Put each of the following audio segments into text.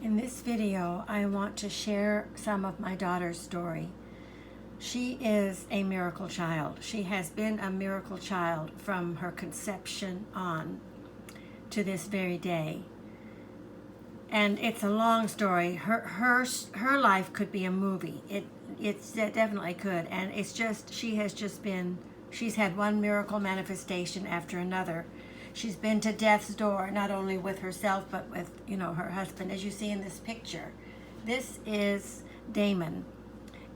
In this video, I want to share some of my daughter's story. She is a miracle child. She has been a miracle child from her conception on to this very day. And it's a long story. Her life could be a movie. It definitely could. And it's just, she's had one miracle manifestation after another. She's been to death's door, not only with herself, but with, her husband, as you see in this picture. This is Damon,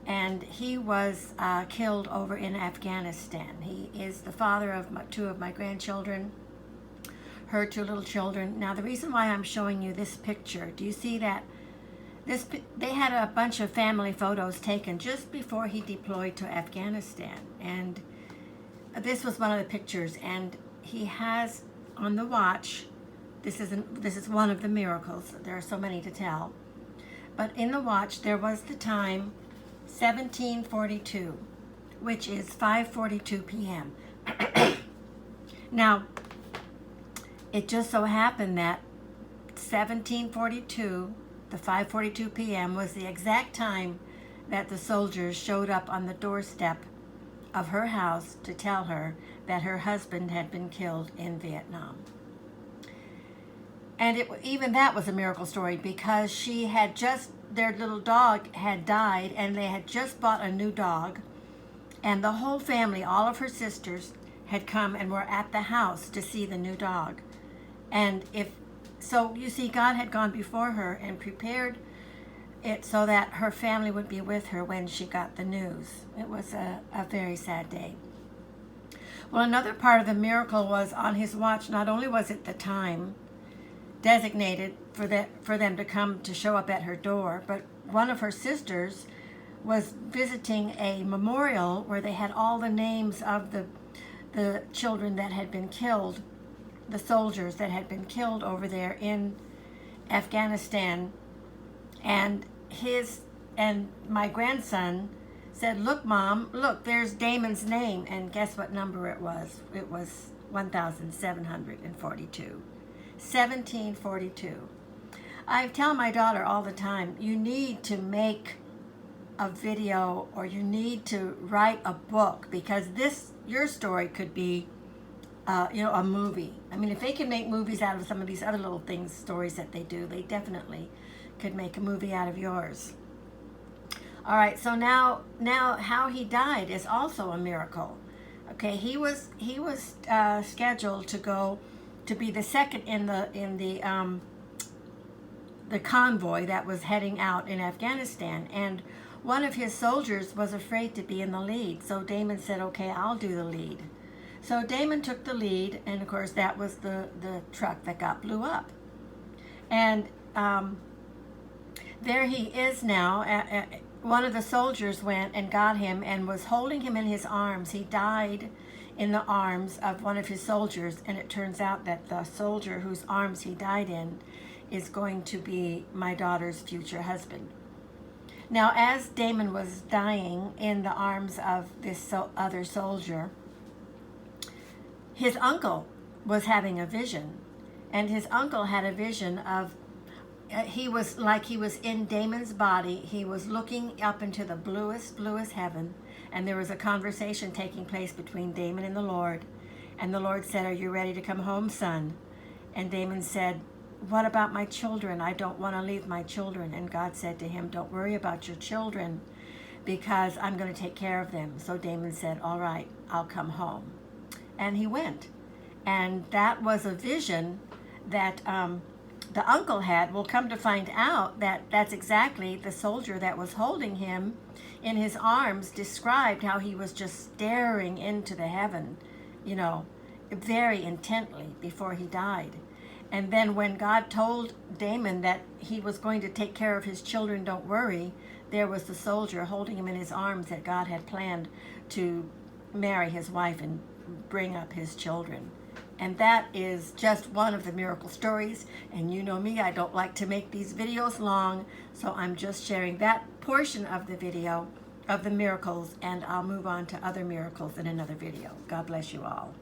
and he was killed over in Afghanistan. He is the father of two of my grandchildren, her two little children. Now, the reason why I'm showing you this picture, do you see that? They had a bunch of family photos taken just before he deployed to Afghanistan, and this was one of the pictures. And he has on the watch, this is one of the miracles. There are so many to tell, but in the watch there was the time 1742, which is 5:42 p.m. Now, it just so happened that 1742, the 5:42 p.m. was the exact time that the soldiers showed up on the doorstep of her house to tell her that her husband had been killed in Viet Nam. And even that was a miracle story, because their little dog had died, and they had just bought a new dog, and the whole family, all of her sisters, had come and were at the house to see the new dog. And so you see, God had gone before her and prepared it so that her family would be with her when she got the news. It was a very sad day. Well, another part of the miracle was on his watch. Not only was it the time designated for them to come to show up at her door, but one of her sisters was visiting a memorial where they had all the names of the children that had been killed, the soldiers that had been killed over there in Afghanistan. And my grandson said, "Look, Mom, look, there's Damon's name." And guess what number it was? It was 1742. 1742. I tell my daughter all the time, you need to make a video, or you need to write a book, because your story could be a movie. I mean, if they can make movies out of some of these other little stories that they do, they definitely could make a movie out of yours. All right, so now how he died is also a miracle. Okay, he was scheduled to go to be the second in the convoy that was heading out in Afghanistan, and one of his soldiers was afraid to be in the lead. So Damon said, "Okay, I'll do the lead." So Damon took the lead, and of course that was the truck that blew up. And there he is now. One of the soldiers went and got him and was holding him in his arms. He died in the arms of one of his soldiers, and it turns out that the soldier whose arms he died in is going to be my daughter's future husband. Now, as Damon was dying in the arms of this other soldier, his uncle was having a vision, and his uncle had a vision of he was in Damon's body. He was looking up into the bluest heaven, and there was a conversation taking place between Damon and the Lord. And the Lord said, "Are you ready to come home, son?" And Damon said, "What about my children? I don't want to leave my children." And God said to him, "Don't worry about your children, because I'm going to take care of them." So Damon said, "All right, I'll come home." And he went. And that was a vision that the uncle had. We'll come to find out that that's exactly the soldier that was holding him in his arms described how he was just staring into the heaven, very intently before he died. And then when God told Damon that he was going to take care of his children, don't worry, there was the soldier holding him in his arms that God had planned to marry his wife and bring up his children. And that is just one of the miracle stories. And you know me, I don't like to make these videos long, so I'm just sharing that portion of the video of the miracles, and I'll move on to other miracles in another video. God bless you all.